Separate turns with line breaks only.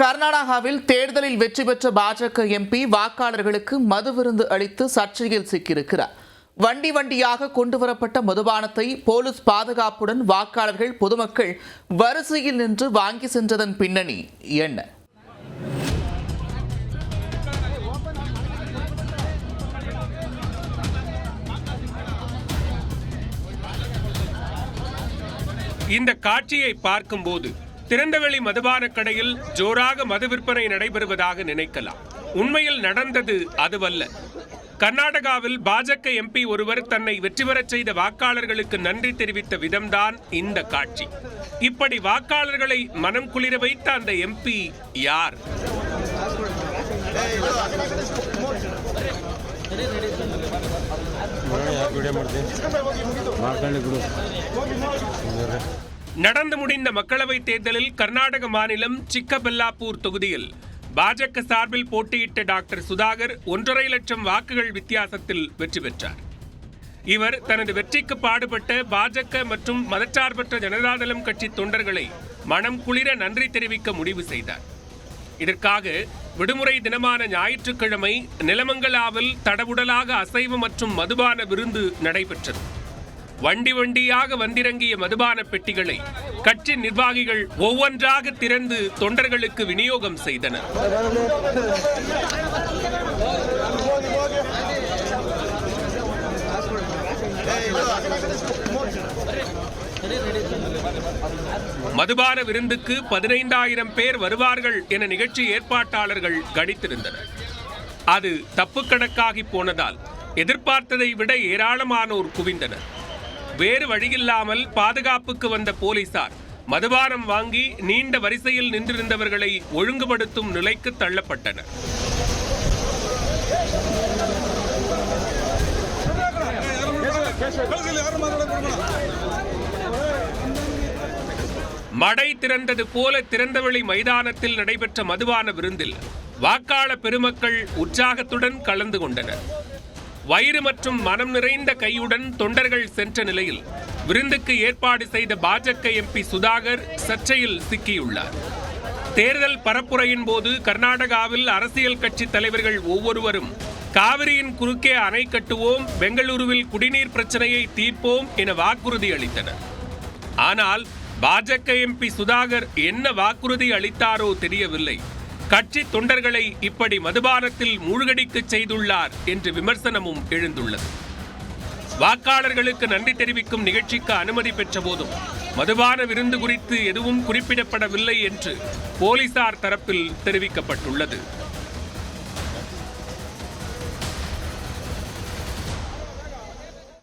கர்நாடகாவில் தேர்தலில் வெற்றி பெற்ற பாஜக எம்பி வாக்காளர்களுக்கு மது விருந்து அளித்து சர்ச்சையில் சிக்கியிருக்கிறார். வண்டி வண்டியாக கொண்டுவரப்பட்ட மதுபானத்தை போலீஸ் பாதுகாப்புடன் வாக்காளர்கள் பொதுமக்கள் வரிசையில் நின்று வாங்கி சென்றதன் பின்னணி என்ன?
இந்த காட்சியை பார்க்கும்போது திறந்தவெளி மதுபான கடையில் ஜோராக மது விற்பனை நடைபெறுவதாக நினைக்கலாம். உண்மையில் நடந்தது அதுவல்ல. கர்நாடகாவில் பாஜக எம்பி ஒருவர் தன்னை வெற்றி பெறச் செய்த வாக்காளர்களுக்கு நன்றி தெரிவித்த விதம்தான் இந்த காட்சி. இப்படி வாக்காளர்களை மனம் குளிர வைத்த அந்த எம்பி யார்? நடந்து முடிந்த மக்களவைத் தேர்தலில் கர்நாடக மாநிலம் சிக்கபெல்லாப்பூர் தொகுதியில் பாஜக சார்பில் போட்டியிட்ட டாக்டர் சுதாகர் 1.5 லட்சம் வாக்குகள் வித்தியாசத்தில் வெற்றி பெற்றார். இவர் தனது வெற்றிக்கு பாடுபட்ட பாஜக மற்றும் மதச்சார்பற்ற ஜனதாதளம் கட்சி தொண்டர்களை மனம் குளிர நன்றி தெரிவிக்க முடிவு செய்தார். இதற்காக விடுமுறை தினமான ஞாயிற்றுக்கிழமை நிலமங்கலாவில் தடபுடலாக அசைவ மற்றும் மதுபான விருந்து நடைபெற்றது. வண்டி வண்டியாக வந்திறங்கிய மதுபான பெட்டிகளை கட்சி நிர்வாகிகள் ஒவ்வொன்றாக திறந்து தொண்டர்களுக்கு விநியோகம் செய்தனர். மதுபான விருந்துக்கு 15,000 பேர் வருவார்கள் என நிகழ்ச்சி ஏற்பாட்டாளர்கள் கணித்திருந்தனர். அது தப்பு கணக்காகி போனதால் எதிர்பார்த்ததை விட ஏராளமானோர் குவிந்தனர். வேறு வழியில்லாமல் பாதுகாப்புக்கு வந்த போலீசார் மதுபானம் வாங்கி நீண்ட வரிசையில் நின்றிருந்தவர்களை ஒழுங்குபடுத்தும் நிலைக்கு தள்ளப்பட்டனர். மடை திறந்தது போல திறந்தவெளி மைதானத்தில் நடைபெற்ற மதுபான விருந்தில் வாக்காளர் பெருமக்கள் உற்சாகத்துடன் கலந்து கொண்டனர். வயிறு மற்றும் மனம் நிறைந்த கையுடன் தொண்டர்கள் சென்ற நிலையில் விருந்துக்கு ஏற்பாடு செய்த பாஜக எம்பி சுதாகர் சர்ச்சையில் சிக்கியுள்ளார். தேர்தல் பரப்புரையின் போது கர்நாடகாவில் அரசியல் கட்சி தலைவர்கள் ஒவ்வொருவரும் காவிரியின் குறுக்கே அணை கட்டுவோம், பெங்களூருவில் குடிநீர் பிரச்சனையை தீர்ப்போம் என வாக்குறுதி அளித்தனர். ஆனால் பாஜக எம்பி சுதாகர் என்ன வாக்குறுதி அளித்தாரோ தெரியவில்லை. கட்சி தொண்டர்களை இப்படி மதுபானத்தில் மூழ்கடிக்க செய்துள்ளார் என்று விமர்சனமும் எழுந்துள்ளது. வாக்காளர்களுக்கு நன்றி தெரிவிக்கும் நிகழ்ச்சிக்கு அனுமதி பெற்ற போதும் மதுபான விருந்து குறித்து எதுவும் குறிப்பிடப்படவில்லை என்று போலீசார் தரப்பில் தெரிவிக்கப்பட்டுள்ளது.